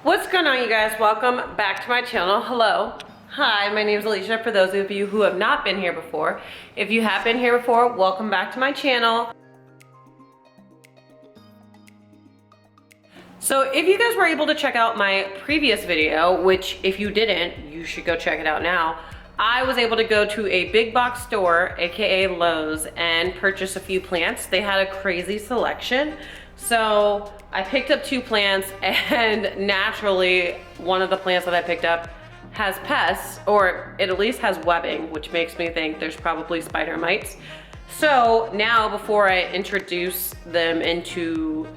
What's going on, you guys? Welcome back to my channel. Hello. Hi, my name is Alicia, for those of you who have not been here before. If you have been here before, welcome back to my channel. So if you guys were able to check out my previous video, which if you didn't, you should go check it out now. I was able to go to a big box store, aka Lowe's, and purchase a few plants. They had a crazy selection. So I picked up 2 plants, and naturally one of the plants that I picked up has pests, or it at least has webbing, which makes me think there's probably spider mites. So now, before I introduce them into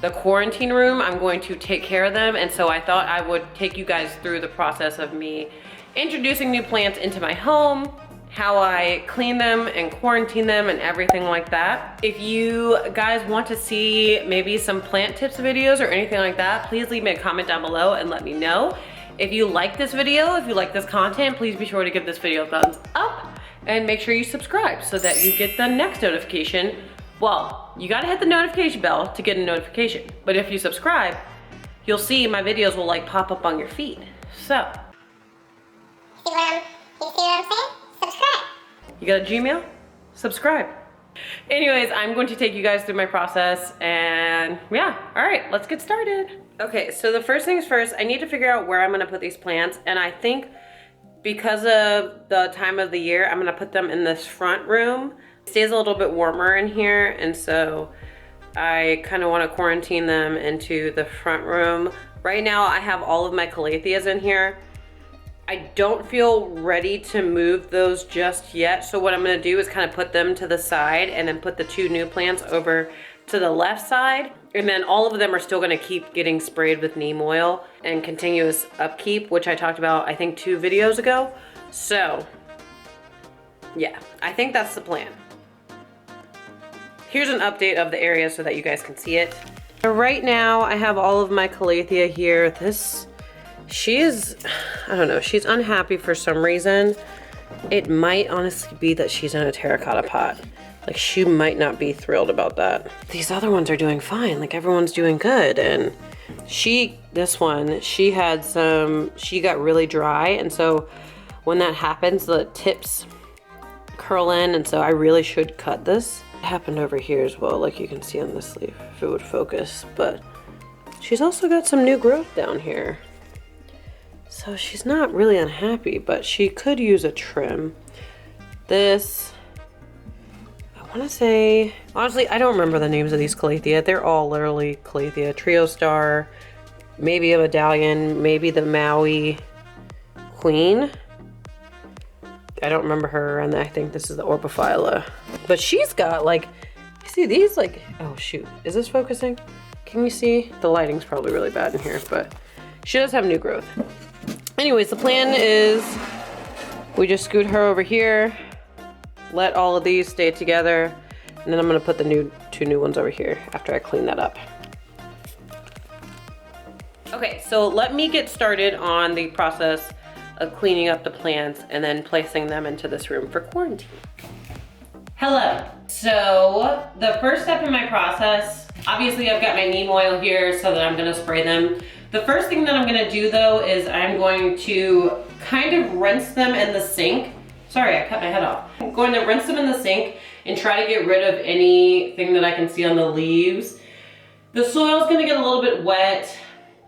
the quarantine room, I'm going to take care of them. And so I thought I would take you guys through the process of me introducing new plants into my home, how I clean them and quarantine them and everything like that. If you guys want to see maybe some plant tips videos or anything like that, please leave me a comment down below and let me know. If you like this video, if you like this content, please be sure to give this video a thumbs up and make sure you subscribe so that you get the next notification. Well, you gotta hit the notification bell to get a notification, but if you subscribe, you'll see my videos will like pop up on your feed. So, You see what I'm saying? Subscribe. you got a Gmail? Subscribe. Anyways, I'm going to take you guys through my process, and yeah, all right, let's get started. Okay, so the first things first, I need to figure out where I'm gonna put these plants, and I think because of the time of the year, I'm gonna put them in this front room. It stays a little bit warmer in here, and so I kind of want to quarantine them into the front room. Right now, I have all of my calatheas in here. I don't feel ready to move those just yet. So what I'm gonna do is kind of put them to the side and then put the 2 new plants over to the left side. And then all of them are still gonna keep getting sprayed with neem oil and continuous upkeep, which I talked about, I think 2 videos ago. So yeah, I think that's the plan. Here's an update of the area so that you guys can see it. So right now I have all of my calathea here. She is, I don't know, she's unhappy for some reason. It might honestly be that she's in a terracotta pot. Like, she might not be thrilled about that. These other ones are doing fine, like everyone's doing good. And this one, she got really dry. And so when that happens, the tips curl in. And so I really should cut this. It happened over here as well, like you can see on this leaf, if it would focus. But she's also got some new growth down here. So she's not really unhappy, but she could use a trim. This, I want to say, honestly, I don't remember the names of these calathea. They're all literally calathea. Trio Star, maybe a medallion, maybe the Maui Queen. I don't remember her, and I think this is the Orbophylla. But she's got like, you see these like, oh shoot, is this focusing? Can you see? The lighting's probably really bad in here, but she does have new growth. Anyways, the plan is we just scoot her over here, let all of these stay together, and then I'm gonna put the 2 new ones over here after I clean that up. Okay, so let me get started on the process of cleaning up the plants and then placing them into this room for quarantine. Hello. So the first step in my process, obviously I've got my neem oil here so that I'm gonna spray them. The first thing that I'm gonna do though is I'm going to kind of rinse them in the sink. Sorry, I cut my head off. I'm going to rinse them in the sink and try to get rid of anything that I can see on the leaves. The soil's gonna get a little bit wet,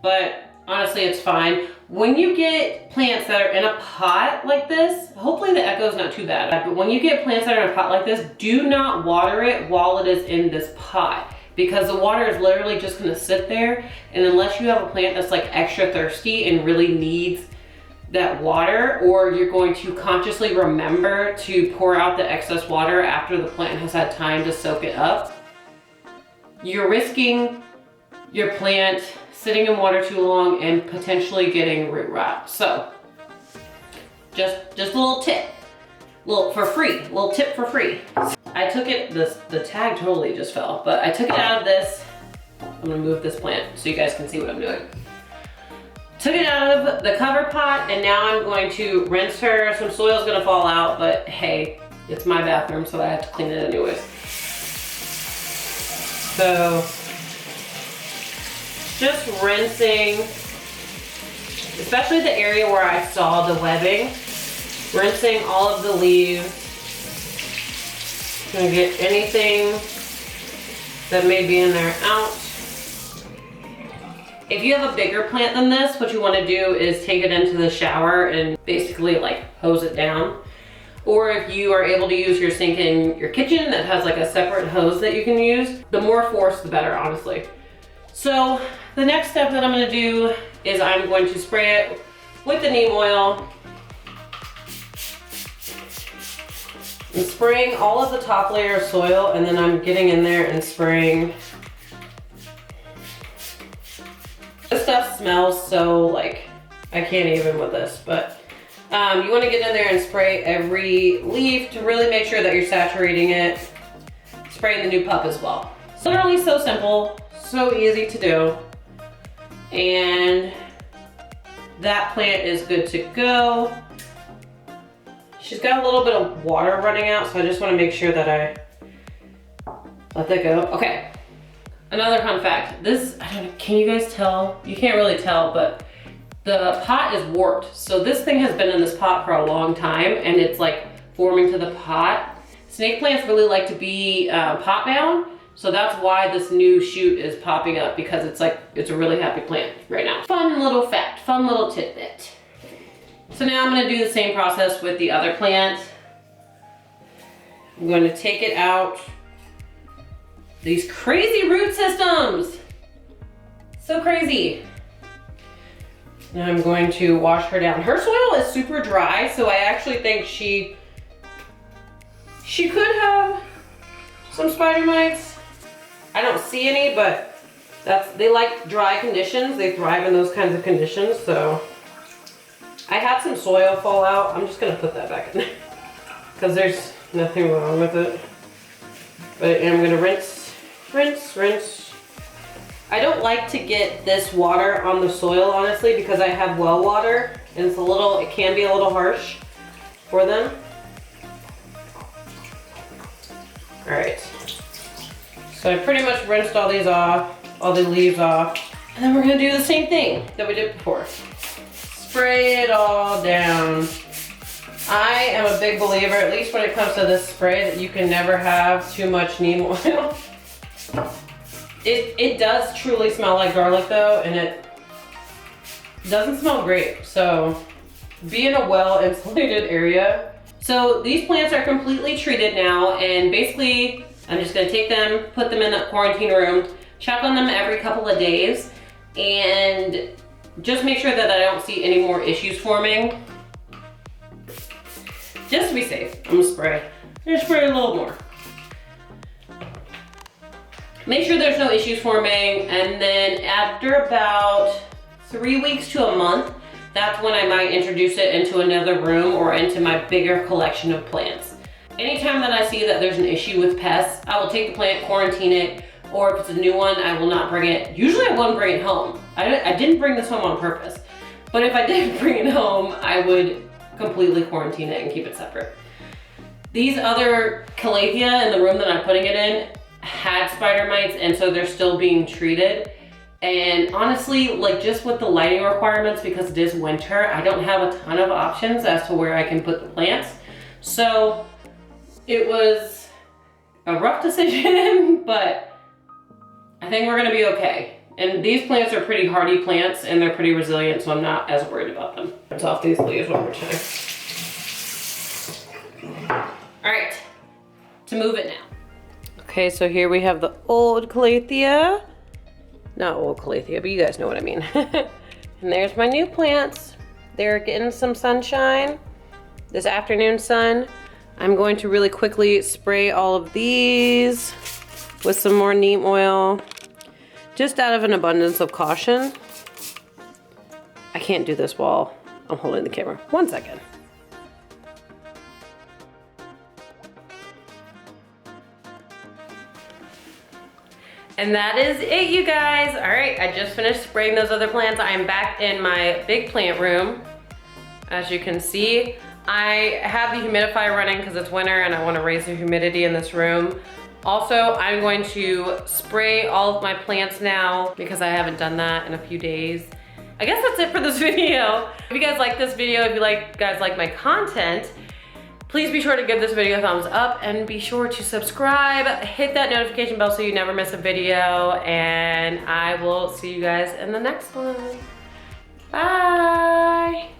but honestly it's fine. When you get plants that are in a pot like this, hopefully the echo is not too bad, but when you get plants that are in a pot like this, do not water it while it is in this pot, because the water is literally just gonna sit there, and unless you have a plant that's like extra thirsty and really needs that water, or you're going to consciously remember to pour out the excess water after the plant has had time to soak it up, you're risking your plant sitting in water too long and potentially getting root rot. So just a little tip, little tip for free. I took it, the tag totally just fell, but I took it out of this. I'm gonna move this plant so you guys can see what I'm doing. Took it out of the cover pot, and now I'm going to rinse her. Some soil's gonna fall out, but hey, it's my bathroom, so I have to clean it anyways. So just rinsing especially the area where I saw the webbing. Rinsing all of the leaves. Gonna get anything that may be in there out. If you have a bigger plant than this, what you want to do is take it into the shower and basically like hose it down. Or if you are able to use your sink in your kitchen that has like a separate hose that you can use, the more force the better, honestly. So the next step that I'm going to do is I'm going to spray it with the neem oil. I'm spraying all of the top layer of soil, and then I'm getting in there and spraying. This stuff smells so like, I can't even with this, but you want to get in there and spray every leaf to really make sure that you're saturating it. Spraying the new pup as well. So literally so simple, so easy to do. And that plant is good to go. She's got a little bit of water running out, so I just want to make sure that I let that go. Okay. Another fun fact. This, I don't know, can you guys tell? You can't really tell, but the pot is warped. So this thing has been in this pot for a long time, and it's like forming to the pot. Snake plants really like to be pot bound, so that's why this new shoot is popping up, because it's like, it's a really happy plant right now. Fun little fact, fun little tidbit. So now I'm going to do the same process with the other plant. I'm going to take it out. These crazy root systems. So crazy. Now I'm going to wash her down. Her soil is super dry, so I actually think she could have some spider mites. I don't see any, but they like dry conditions. They thrive in those kinds of conditions, so. I had some soil fall out. I'm just gonna put that back in because there's nothing wrong with it. But I'm gonna rinse, rinse, rinse. I don't like to get this water on the soil, honestly, because I have well water and it can be a little harsh for them. All right. So I pretty much rinsed all these off, all the leaves off. And then we're gonna do the same thing that we did before. Spray it all down. I am a big believer, at least when it comes to this spray, that you can never have too much neem oil. It does truly smell like garlic though, and it doesn't smell great. So be in a well-insulated area. So these plants are completely treated now, and basically I'm just gonna take them, put them in the quarantine room, check on them every couple of days, and just make sure that I don't see any more issues forming. Just to be safe, I'm gonna spray. Just spray a little more. Make sure there's no issues forming, and then after about 3 weeks to a month, that's when I might introduce it into another room or into my bigger collection of plants. Anytime that I see that there's an issue with pests, I will take the plant, quarantine it, or if it's a new one, I will not bring it. Usually I wouldn't bring it home. I didn't bring this home on purpose. But if I did bring it home, I would completely quarantine it and keep it separate. These other calathea in the room that I'm putting it in had spider mites, and so they're still being treated. And honestly, like just with the lighting requirements, because it is winter, I don't have a ton of options as to where I can put the plants. So it was a rough decision, but I think we're gonna be okay. And these plants are pretty hardy plants and they're pretty resilient, so I'm not as worried about them. Rinse off these leaves one more time. All right, to move it now. Okay, so here we have the old calathea. Not old calathea, but you guys know what I mean. And there's my new plants. They're getting some sunshine, this afternoon sun. I'm going to really quickly spray all of these with some more neem oil, just out of an abundance of caution. I can't do this while I'm holding the camera. 1 second. And that is it, you guys. All right, I just finished spraying those other plants. I am back in my big plant room. As you can see, I have the humidifier running because it's winter and I want to raise the humidity in this room. Also, I'm going to spray all of my plants now because I haven't done that in a few days. I guess that's it for this video. If you guys like this video, if you guys like my content, please be sure to give this video a thumbs up and be sure to subscribe, hit that notification bell so you never miss a video, and I will see you guys in the next one. Bye.